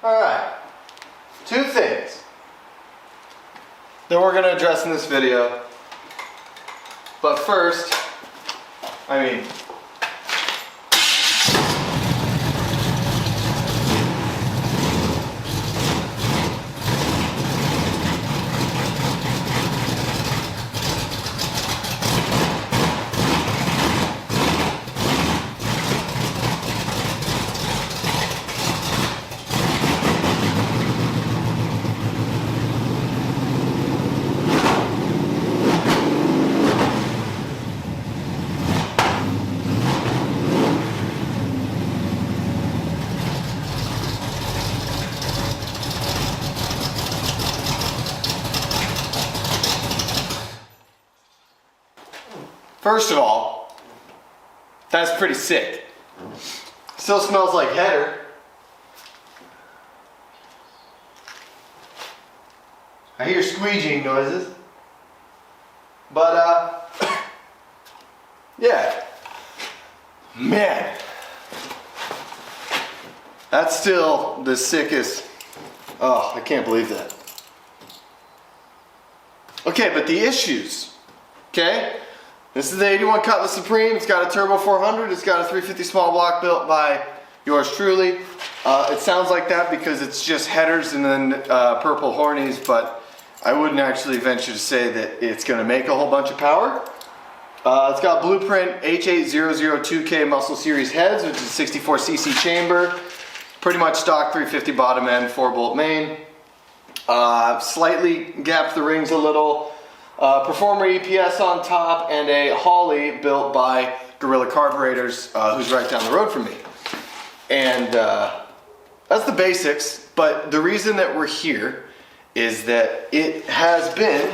Alright, two things that we're going to address in this video. But first, first of all, that's pretty sick. Still smells like header. I hear squeegeeing noises. But, yeah. Man. That's still the sickest. Oh, I can't believe that. Okay, but the issues. Okay? This is the 81 Cutlass Supreme. It's got a Turbo 400. It's got a 350 small block built by yours truly. It sounds like that because it's just headers and then purple hornies, but I wouldn't actually venture to say that it's going to make a whole bunch of power. It's got Blueprint H8002K Muscle Series heads, which is 64cc chamber. Pretty much stock 350 bottom end, 4-bolt main. Slightly gapped the rings a little. Performer EPS on top, and a Holley built by Gorilla Carburetors, who's right down the road from me. And that's the basics, but the reason that we're here is that it has been,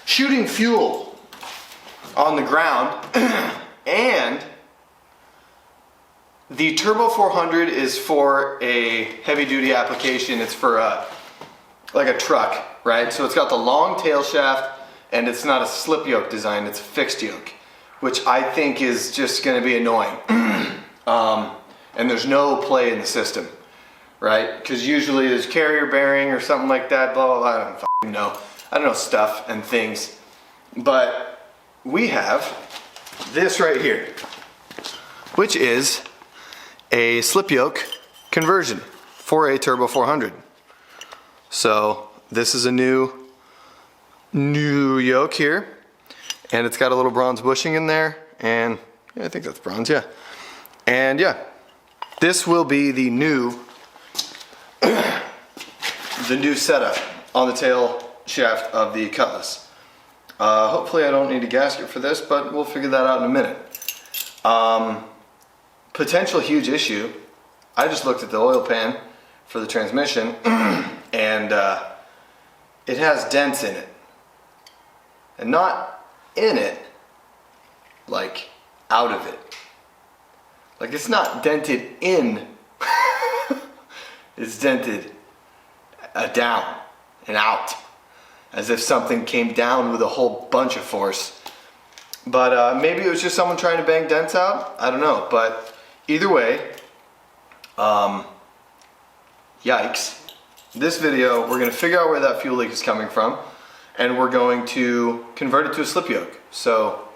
shooting fuel on the ground, and the Turbo 400 is for a heavy duty application. It's for like a truck. Right, so it's got the long tail shaft, and it's not a slip yoke design, it's a fixed yoke, which I think is just going to be annoying. And there's no play in the system, right? Because usually there's carrier bearing or something like that, blah, blah, blah, I don't fucking know. I don't know stuff and things. But we have this right here, which is a slip yoke conversion for a Turbo 400. So this is a new yoke here, and it's got a little bronze bushing in there, and I think that's bronze, yeah. And yeah, this will be the new setup on the tail shaft of the Cutlass. Hopefully I don't need a gasket for this, but we'll figure that out in a minute. Potential huge issue. I just looked at the oil pan for the transmission, and it has dents in it. And not in it, like out of it. Like it's not dented in, it's dented down and out. As if something came down with a whole bunch of force. But maybe it was just someone trying to bang dents out. I don't know. But either way, yikes. This video, we're going to figure out where that fuel leak is coming from, and we're going to convert it to a slip yoke. So,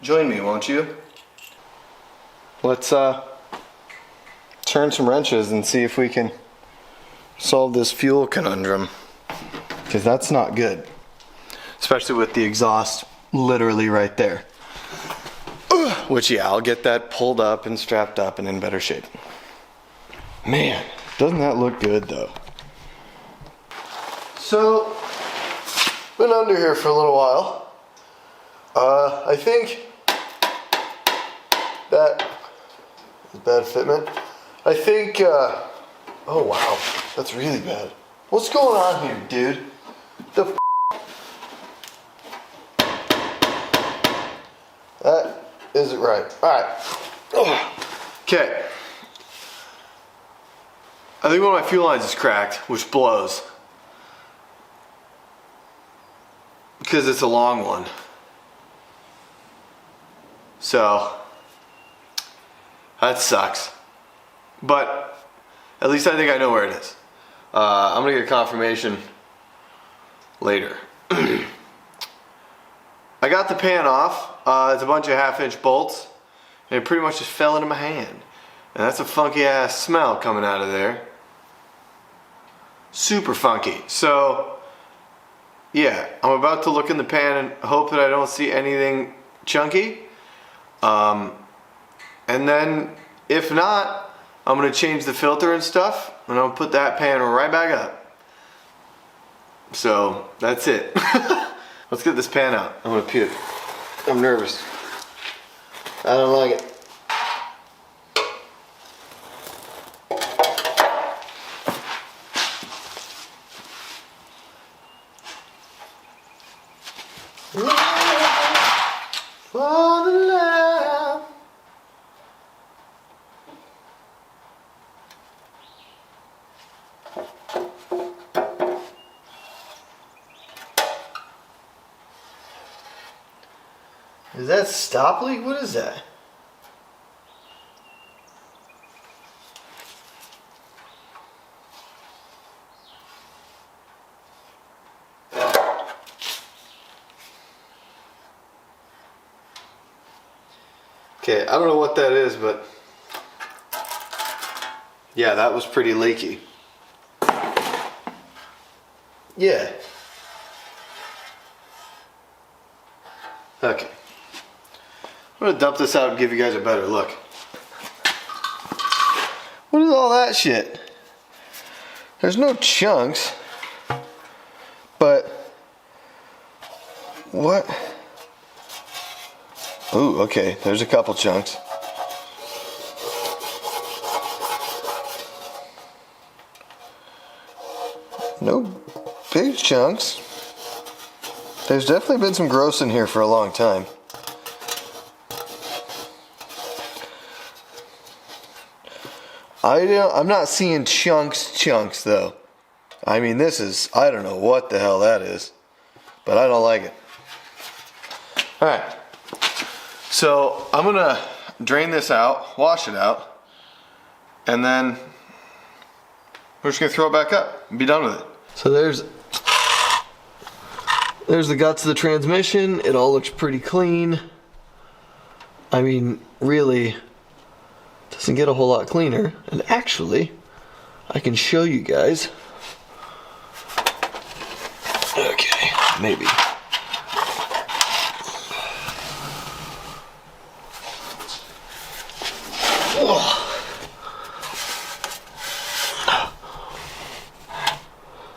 join me, won't you? Let's turn some wrenches and see if we can solve this fuel conundrum, because that's not good. Especially with the exhaust literally right there. Which, yeah, I'll get that pulled up and strapped up and in better shape. Man. Doesn't that look good though? So, been under here for a little while. I think that is bad fitment. I think, oh wow, that's really bad. What's going on here, dude? The f. That isn't right. Alright. Okay. I think one of my fuel lines is cracked, which blows. Because it's a long one. So, that sucks. but at least I think I know where it is. I'm gonna get confirmation later. I got the pan off. It's a bunch of 1/2-inch bolts, and it pretty much just fell into my hand. And that's a funky ass smell coming out of there. Super funky. So, yeah, I'm about to look in the pan and hope that I don't see anything chunky. And then, if not, I'm gonna change the filter and stuff, and I'll put that pan right back up. So, that's it. Let's get this pan out. I'm gonna puke. I'm nervous. I don't like it. For the love. Is that stop leak? What is that? Okay, I don't know what that is, but yeah, that was pretty leaky. Yeah. Okay. I'm gonna dump this out and give you guys a better look. What is all that shit? There's no chunks, but what? Ooh, okay, there's a couple chunks. No big chunks. There's definitely been some gross in here for a long time. I'm not seeing chunks though. I mean, this is, I don't know what the hell that is, but I don't like it. All right. So I'm gonna drain this out, wash it out, and then we're just gonna throw it back up and be done with it. So there's the guts of the transmission. It all looks pretty clean. I mean, really, doesn't get a whole lot cleaner. And actually, I can show you guys. Okay, maybe.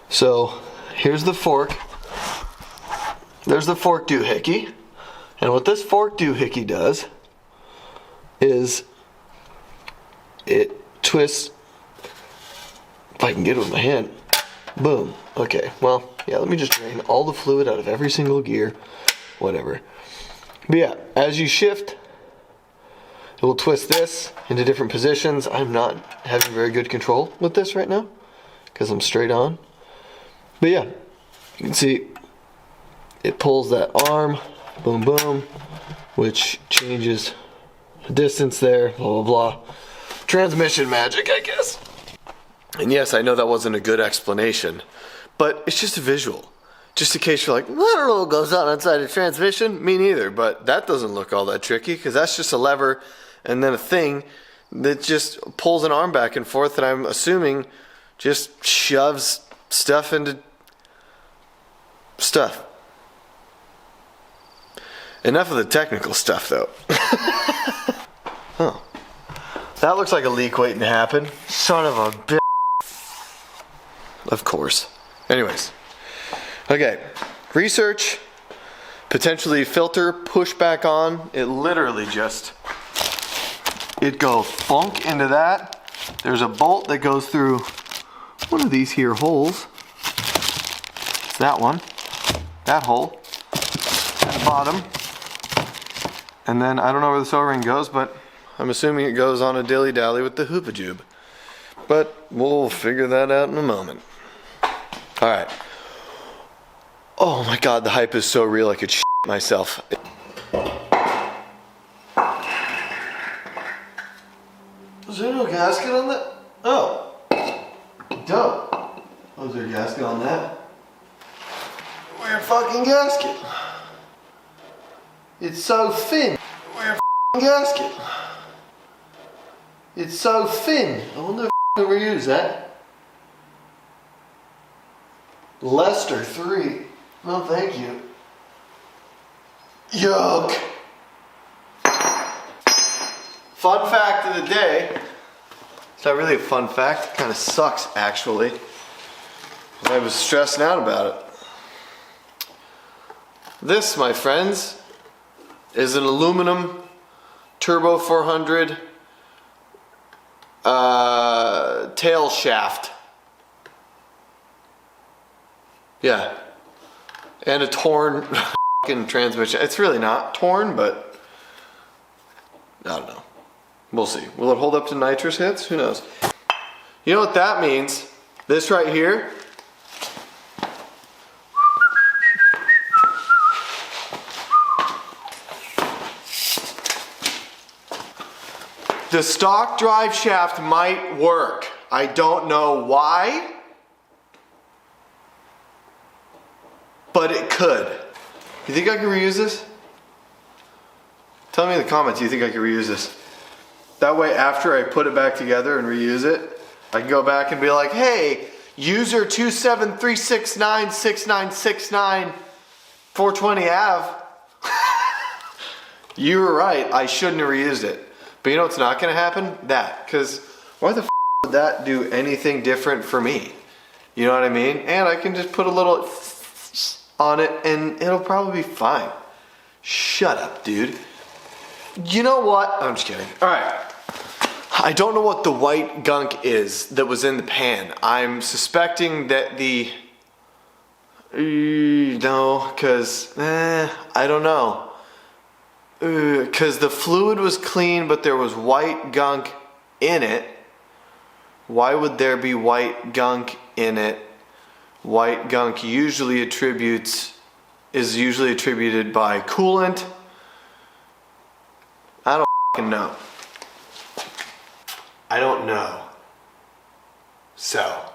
So here's the fork. There's the fork doohickey. And what this fork doohickey does is it twists, if I can get it with my hand, boom. Okay, well, yeah, let me just drain all the fluid out of every single gear, whatever. But yeah, as you shift, it will twist this into different positions. I'm not having very good control with this right now because I'm straight on. But yeah, you can see it pulls that arm, boom, boom, which changes the distance there, blah, blah, blah. Transmission magic, I guess. And yes, I know that wasn't a good explanation, but it's just a visual. Just in case you're like, well, I don't know what goes on inside a transmission. Me neither, but that doesn't look all that tricky because that's just a lever and then a thing that just pulls an arm back and forth, and I'm assuming just shoves stuff into stuff. Enough of the technical stuff, though. Oh. That looks like a leak waiting to happen. Son of a bitch. Of course. Anyways. Okay. Research. Potentially filter. Push back on. It literally just... It goes funk into that. There's a bolt that goes through one of these here holes. It's that one. That hole. At the bottom. And then I don't know where this O-ring goes, but I'm assuming it goes on a dilly-dally with the hoopajube. But we'll figure that out in a moment. Alright. Oh my god, the hype is so real I could shit myself. Was there no gasket on that? Oh. Dope. Was there a gasket on that? Weird fucking gasket. It's so thin. Weird fucking gasket. It's so thin. I wonder if I can reuse that. Lester 3. No, thank you. Yuck. Fun fact of the day. It's not really a fun fact. It kind of sucks, actually. I was stressing out about it. This, my friends, is an aluminum Turbo 400 tail shaft. Yeah. And a torn transmission. It's really not torn, but I don't know. We'll see. Will it hold up to nitrous hits? Who knows? You know what that means? This right here. The stock drive shaft might work. I don't know why, but it could. You think I can reuse this? Tell me in the comments, do you think I can reuse this? That way, after I put it back together and reuse it, I can go back and be like, hey, user 273696969 420 Ave. You were right, I shouldn't have reused it. But you know what's not gonna happen? That, because why the would that do anything different for me? You know what I mean? And I can just put a little on it and it'll probably be fine. Shut up, dude. You know what? I'm just kidding. All right. I don't know what the white gunk is that was in the pan. I'm suspecting that the... No, because... I don't know. Because the fluid was clean, but there was white gunk in it. Why would there be white gunk in it? White gunk is usually attributed by coolant. I don't fucking know. I don't know. So,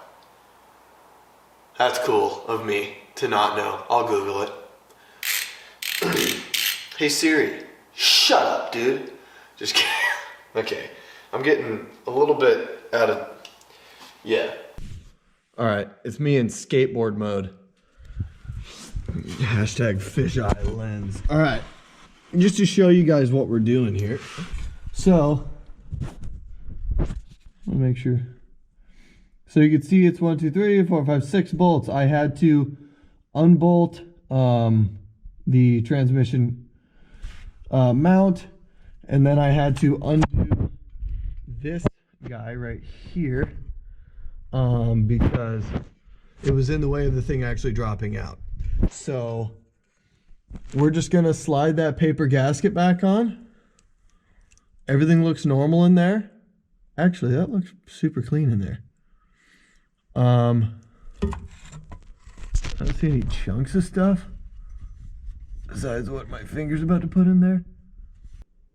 that's cool of me to not know. I'll Google it. Hey Siri. Shut up, dude. Just kidding. Okay. I'm getting a little bit out of... Yeah. Alright. It's me in skateboard mode. Hashtag fisheye lens. Alright. Just to show you guys what we're doing here. So, I'll make sure. So you can see it's 1, 2, 3, 4, 5, 6 bolts. I had to unbolt the transmission mount, and then I had to undo this guy right here because it was in the way of the thing actually dropping out. So we're just gonna slide that paper gasket back on. Everything looks normal in there. Actually, that looks super clean in there. I don't see any chunks of stuff besides what my finger's about to put in there.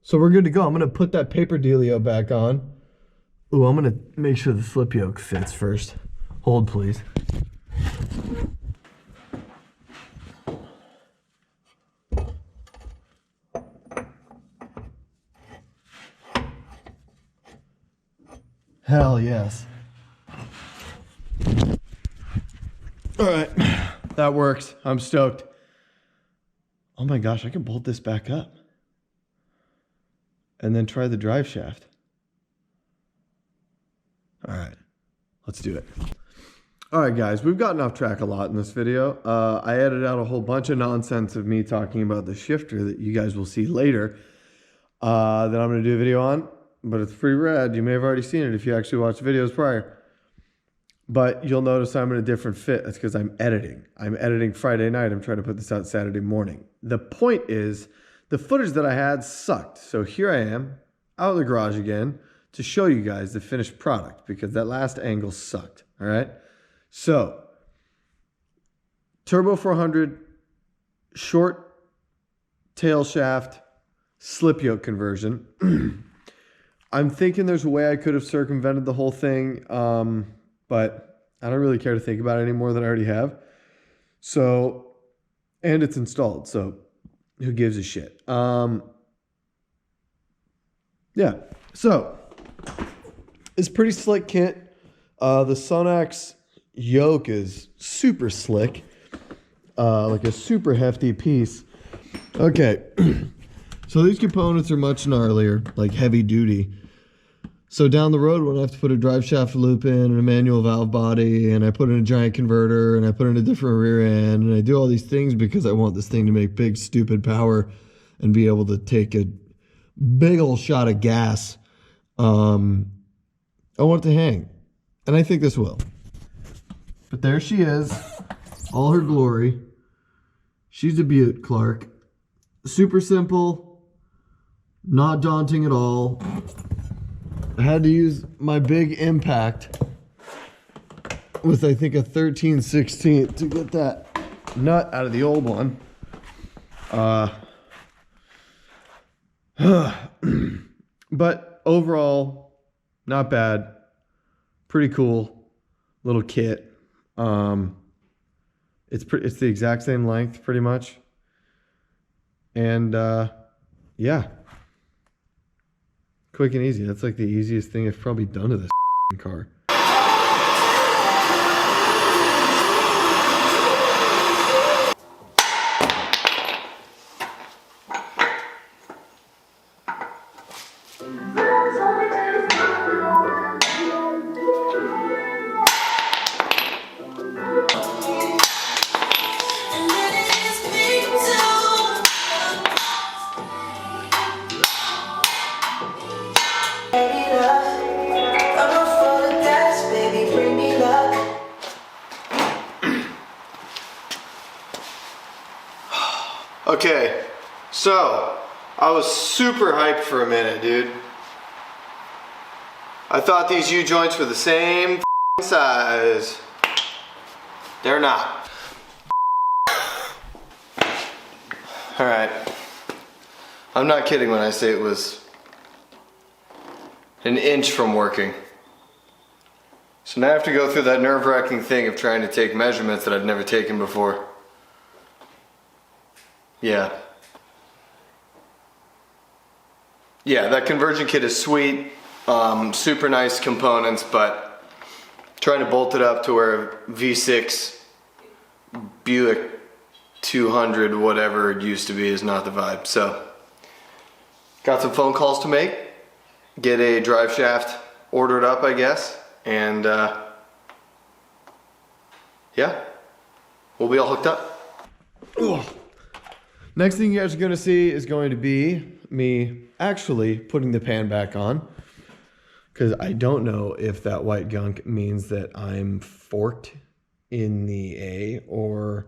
So we're good to go. I'm gonna put that paper dealio back on. Ooh, I'm gonna make sure the slip yoke fits first. Hold, please. Hell yes. All right, that works. I'm stoked. Oh my gosh, I can bolt this back up and then try the drive shaft. All right, let's do it. All right, guys, we've gotten off track a lot in this video. I edited out a whole bunch of nonsense of me talking about the shifter that you guys will see later that I'm going to do a video on, but it's pretty rad. You may have already seen it if you actually watched videos prior. But you'll notice I'm in a different fit. That's because I'm editing. I'm editing Friday night. I'm trying to put this out Saturday morning. The point is, the footage that I had sucked. So here I am, out of the garage again, to show you guys the finished product, because that last angle sucked, all right? So, Turbo 400, short tail shaft, slip yoke conversion. I'm thinking there's a way I could have circumvented the whole thing, but I don't really care to think about it anymore than I already have. So, and it's installed, so who gives a shit? Yeah, so it's pretty slick kit. The Sonax yoke is super slick, like a super hefty piece. Okay, so these components are much gnarlier, like heavy duty. So down the road, when I have to put a drive shaft loop in and a manual valve body, and I put in a giant converter, and I put in a different rear end, and I do all these things because I want this thing to make big, stupid power and be able to take a big old shot of gas. I want it to hang. And I think this will. But there she is, all her glory. She's a beaut, Clark. Super simple, not daunting at all. I had to use my big impact with, I think, a 13/16 to get that nut out of the old one. But overall, not bad. Pretty cool little kit. It's the exact same length, pretty much. And yeah. Quick and easy. That's like the easiest thing I've probably done to this car. Okay, so I was super hyped for a minute, dude. I thought these U-joints were the same size. They're not. All right. I'm not kidding when I say it was an inch from working. So now I have to go through that nerve-wracking thing of trying to take measurements that I've never taken before. Yeah. Yeah, that conversion kit is sweet. Super nice components, but trying to bolt it up to where V6 Buick 200 whatever it used to be is not the vibe. So got some phone calls to make, get a drive shaft ordered up, I guess, and yeah, we'll be all hooked up. Ugh. Next thing you guys are going to see is going to be me actually putting the pan back on, because I don't know if that white gunk means that I'm forked in the A or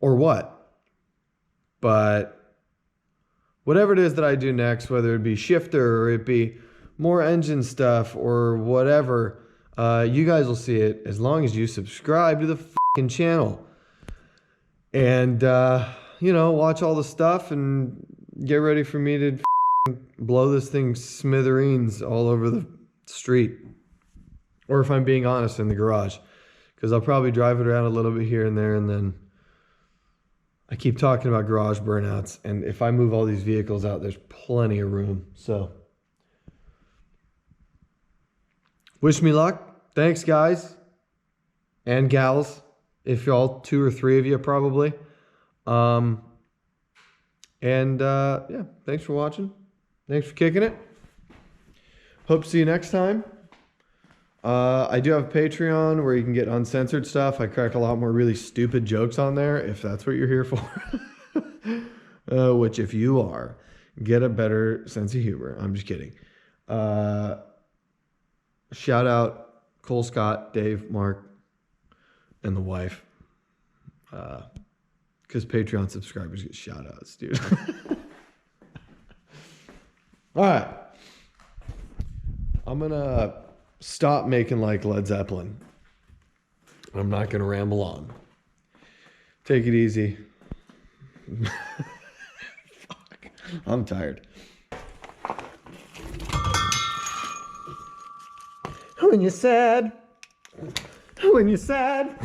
what. But whatever it is that I do next, whether it be shifter or it be more engine stuff or whatever, you guys will see it as long as you subscribe to the fucking channel. And, you know, watch all the stuff and get ready for me to blow this thing smithereens all over the street. Or if I'm being honest, in the garage. Because I'll probably drive it around a little bit here and there, and then I keep talking about garage burnouts. And if I move all these vehicles out, there's plenty of room. So, wish me luck. Thanks, guys and gals. If y'all, 2 or 3 of you probably. Yeah, thanks for watching. Thanks for kicking it. Hope to see you next time. I do have a Patreon where you can get uncensored stuff. I crack a lot more really stupid jokes on there, if that's what you're here for. Which, if you are, get a better sense of humor. I'm just kidding. Shout out Cole Scott, Dave, Mark, and the wife, because Patreon subscribers get shout outs, dude. All right, I'm gonna stop making like Led Zeppelin. I'm not gonna ramble on. Take it easy. Fuck, I'm tired. when you're sad. When you're sad.